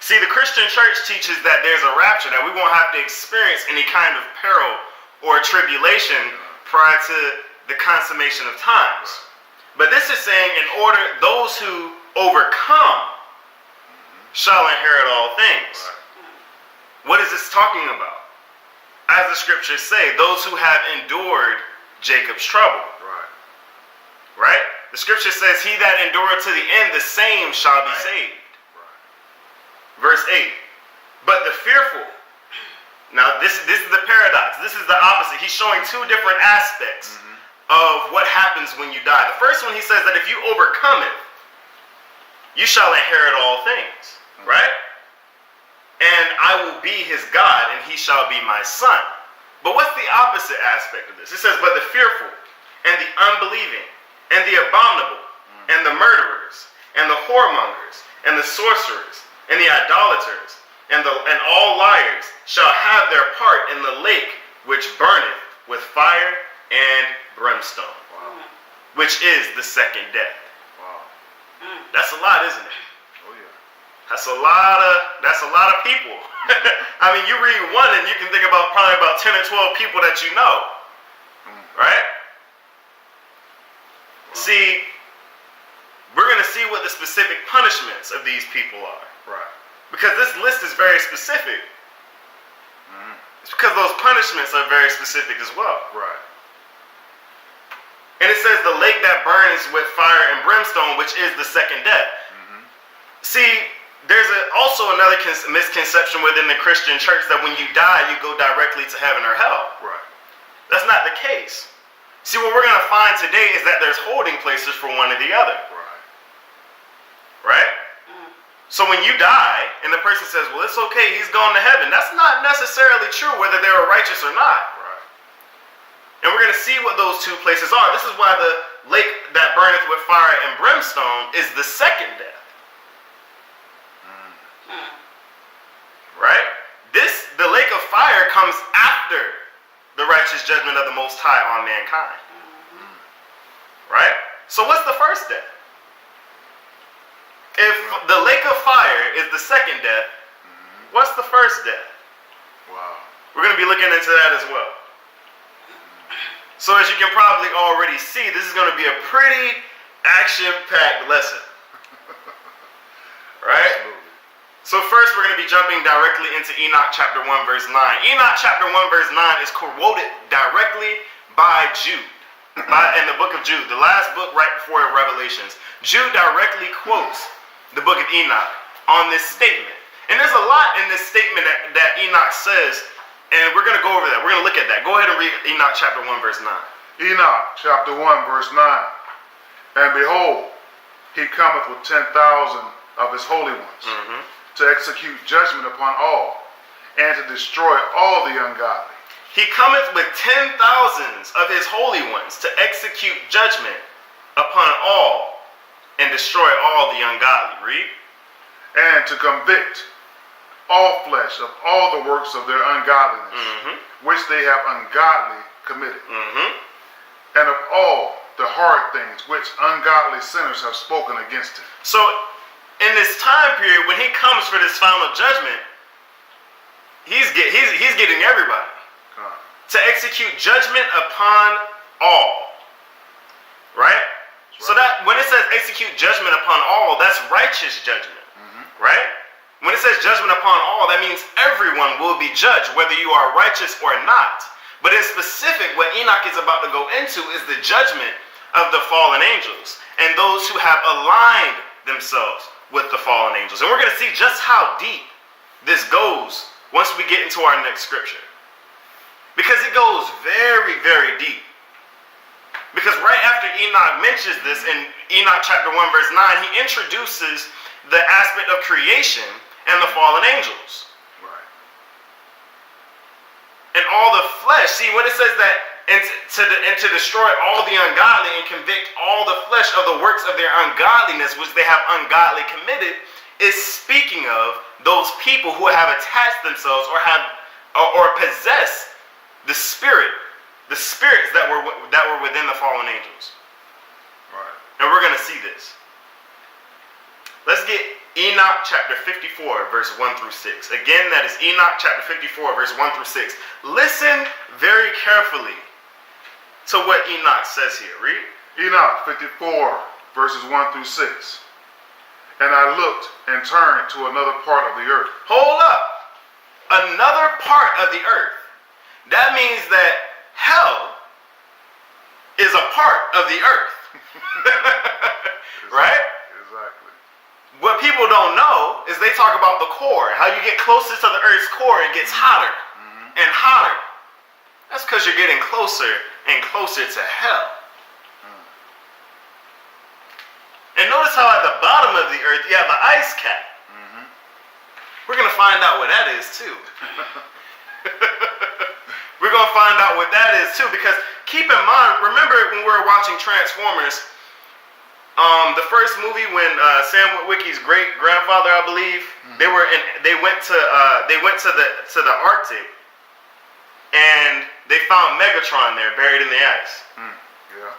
See, the Christian church teaches that there's a rapture, that we won't have to experience any kind of peril or tribulation prior to the consummation of times. But this is saying, in order, those who overcome shall inherit all things. What is this talking about? As the scriptures say, those who have endured Jacob's trouble. Right? The scripture says, he that endureth to the end, the same shall be saved. Verse 8. But the fearful. Now this is the paradox. This is the opposite. He's showing two different aspects of what happens when you die. The first one, he says that if you overcome it, you shall inherit all things. Right? And I will be his God, and he shall be my son. But what's the opposite aspect of this? It says, but the fearful, and the unbelieving, and the abominable, and the murderers, and the whoremongers, and the sorcerers, and the idolaters, and all liars shall have their part in the lake which burneth with fire and brimstone, which is the second death. That's a lot, isn't it? That's a lot of people. I mean, you read one and you can think about probably about 10 or 12 people that you know. Right? See, we're going to see what the specific punishments of these people are. Because this list is very specific. It's because those punishments are very specific as well. And it says the lake that burns with fire and brimstone, which is the second death. See, there's also another misconception within the Christian church that when you die, you go directly to heaven or hell. That's not the case. See, what we're going to find today is that there's holding places for one or the other. Right? So when you die, and the person says, well, it's okay, he's gone to heaven. That's not necessarily true, whether they were righteous or not. And we're going to see what those two places are. This is why the lake that burneth with fire and brimstone is the second death. Right? The lake of fire comes after the righteous judgment of the Most High on mankind. Right? So what's the first death? If the lake of fire is the second death, what's the first death? We're going to be looking into that as well. So as you can probably already see, this is going to be a pretty action-packed lesson. Right? So first we're going to be jumping directly into Enoch chapter 1 verse 9. Enoch chapter 1 verse 9 is quoted directly by Jude. In the book of Jude, the last book right before Revelations. Jude directly quotes the book of Enoch on this statement. And there's a lot in this statement that Enoch says, and we're going to go over that. We're going to look at that. Go ahead and read Enoch chapter 1 verse 9. Enoch chapter 1 verse 9. And behold, he cometh with 10,000 of his holy ones to execute judgment upon all, and to destroy all the ungodly. He cometh with 10,000s of his holy ones to execute judgment upon all and destroy all the ungodly. Read. And to convict all flesh of all the works of their ungodliness, which they have ungodly committed, and of all the hard things which ungodly sinners have spoken against him. So, in this time period, when he comes for this final judgment, he's getting everybody to execute judgment upon all. Right? So that when it says execute judgment upon all, that's righteous judgment. Right? When it says judgment upon all, that means everyone will be judged, whether you are righteous or not. But in specific, what Enoch is about to go into is the judgment of the fallen angels and those who have aligned themselves with the fallen angels. And we're going to see just how deep this goes once we get into our next scripture. Because it goes very, very deep. Because right after Enoch mentions this in Enoch chapter 1 verse 9, he introduces the aspect of creation and the fallen angels. And all the flesh. See, when it says that and to destroy all the ungodly and convict all the flesh of the works of their ungodliness, which they have ungodly committed, is speaking of those people who have attached themselves or possess the spirits that were within the fallen angels. And we're going to see this. Let's get Enoch chapter 54, verse 1 through 6. Again, that is Enoch chapter 54, verse 1 through 6. Listen very carefully to what Enoch says here. Read. Enoch 54, verses 1 through 6. And I looked and turned to another part of the earth. Hold up. Another part of the earth. That means that hell is a part of the earth. Right? Exactly. What people don't know is they talk about the core. How you get closest to the earth's core, it gets hotter and hotter. That's because you're getting closer and closer to hell. And notice how at the bottom of the earth you have the ice cap. We're going to find out what that is too. We're going to find out what that is too, because keep in mind, remember when we were watching Transformers, the first movie when Sam Witwicky's great grandfather, I believe, they went to the Arctic, and they found Megatron there buried in the ice. Yeah.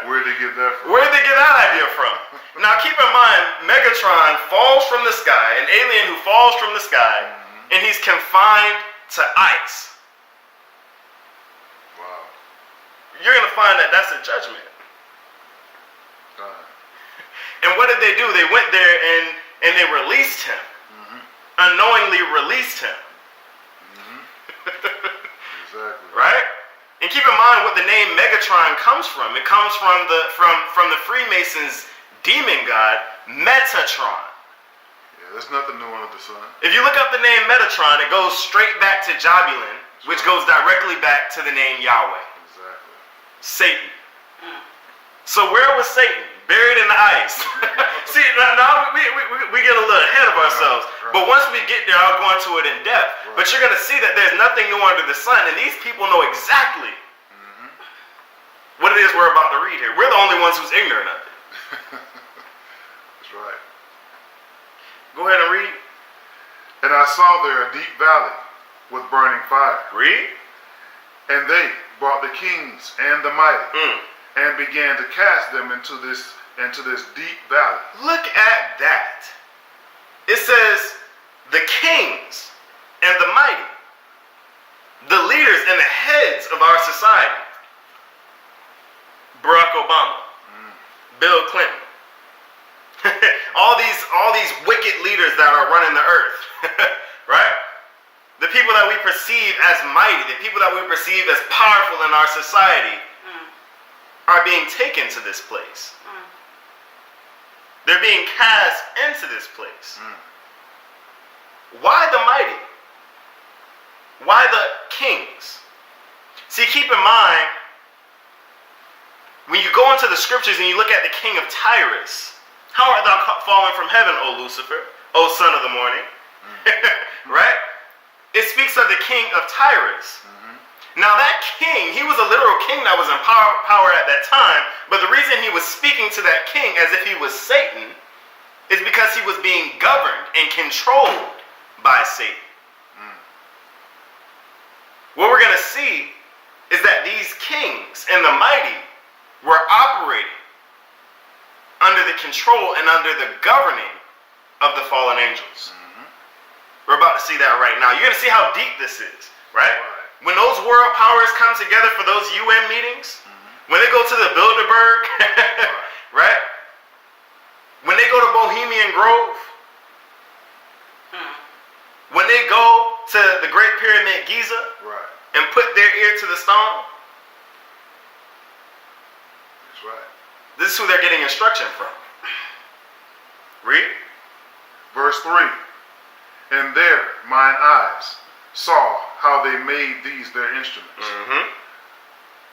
Where'd they get that from? Where did they get that idea from? Now keep in mind, Megatron falls from the sky, an alien who falls from the sky, and he's confined to ice. Wow. You're going to find that that's a judgment. And what did they do? They went there and they released him. Unknowingly released him. Exactly. Right? And keep in mind what the name Megatron comes from. It comes from the Freemasons' demon god, Metatron. Yeah, there's nothing new under the sun. If you look up the name Metatron, it goes straight back to Jobulin, which goes directly back to the name Yahweh. Exactly. Satan. So where was Satan? Buried in the ice. See, now we get a little ahead of ourselves. Right. But once we get there, I'll go into it in depth. Right. But you're going to see that there's nothing new under the sun. And these people know exactly what it is we're about to read here. We're the only ones who's ignorant of it. That's right. Go ahead and read. And I saw there a deep valley with burning fire. Read. And they brought the kings and the mighty and began to cast them into this deep valley. Look at that. It says the kings and the mighty, the leaders and the heads of our society. Barack Obama, Bill Clinton, all these wicked leaders that are running the earth, right? The people that we perceive as mighty, the people that we perceive as powerful in our society are being taken to this place. They're being cast into this place. Why the mighty? Why the kings? See, keep in mind, when you go into the scriptures and you look at the king of Tyrus, how art thou fallen from heaven, O Lucifer, O son of the morning? Right? It speaks of the king of Tyrus. Now that king, he was a literal king that was in power at that time, but the reason he was speaking to that king as if he was Satan is because he was being governed and controlled by Satan. What we're going to see is that these kings and the mighty were operating under the control and under the governing of the fallen angels. We're about to see that right now. You're going to see how deep this is, right? When those world powers come together for those UN meetings, when they go to the Bilderberg, right? When they go to Bohemian Grove, when they go to the Great Pyramid Giza and put their ear to the stone, That's right. this is who they're getting instruction from. Read. Verse 3. And there mine eyes saw how they made these their instruments.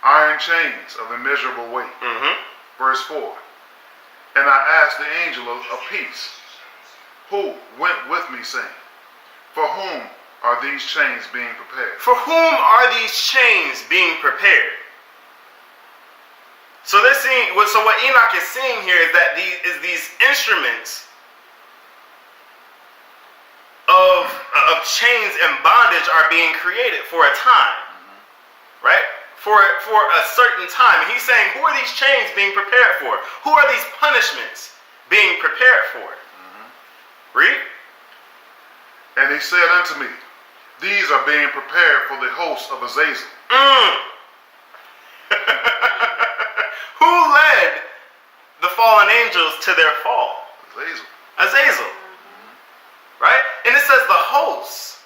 Iron chains of immeasurable weight. Verse 4. And I asked the angel of peace, who went with me, saying, for whom are these chains being prepared? For whom are these chains being prepared? So they're seeing. So what Enoch is seeing here is that these instruments of chains and bondage are being created for a time, right? For a certain time. And he's saying, who are these chains being prepared for? Who are these punishments being prepared for it. Read. And he said unto me, these are being prepared for the host of Azazel. Who led the fallen angels to their fall? Azazel. Azazel. Right? And it says the hosts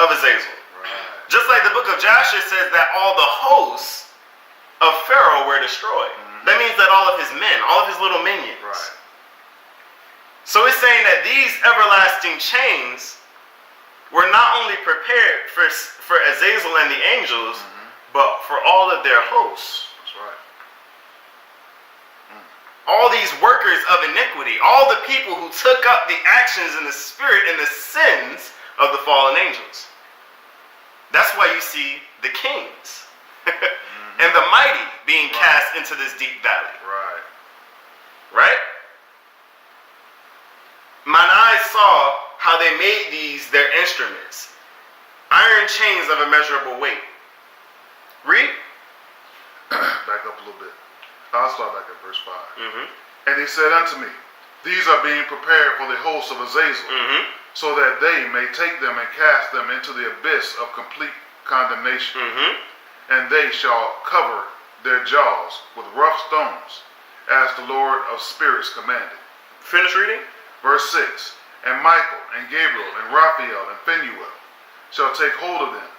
of Azazel. Right. Just like the book of Joshua says that all the hosts of Pharaoh were destroyed. That means that all of his men, all of his little minions. Right. So it's saying that these everlasting chains were not only prepared for Azazel and the angels, but for all of their hosts. That's right. All these workers of iniquity, all the people who took up the actions and the spirit and the sins of the fallen angels. That's why you see the kings and the mighty being cast into this deep valley. Right. Right? Mine eyes saw how they made these their instruments, iron chains of immeasurable weight. Read. Back up a little bit. I'll start back at verse 5. And he said unto me, these are being prepared for the host of Azazel, so that they may take them and cast them into the abyss of complete condemnation. And they shall cover their jaws with rough stones, as the Lord of spirits commanded. Finish reading. Verse 6. And Michael and Gabriel and Raphael and Phanuel shall take hold of them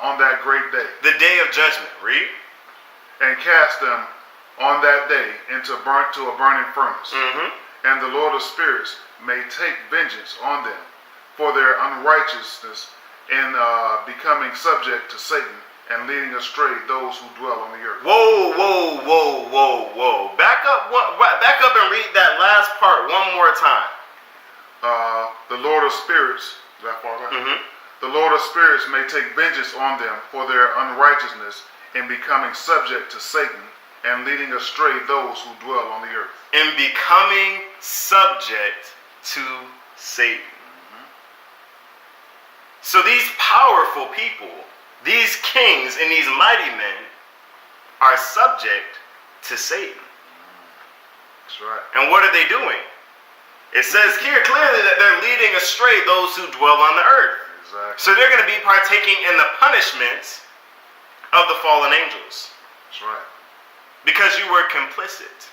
on that great day. The day of judgment. Read. And cast them on that day into a burning furnace. And the Lord of spirits may take vengeance on them for their unrighteousness in becoming subject to Satan and leading astray those who dwell on the earth. Whoa, whoa, whoa, whoa, whoa. Back up and read that last part one more time. The Lord of spirits, is that far back? The Lord of spirits may take vengeance on them for their unrighteousness in becoming subject to Satan and leading astray those who dwell on the earth. In becoming subject to Satan. So these powerful people, these kings and these mighty men are subject to Satan. That's right. And what are they doing? It says here clearly that they're leading astray those who dwell on the earth. Exactly. So they're going to be partaking in the punishments of the fallen angels. That's right. Because you were complicit.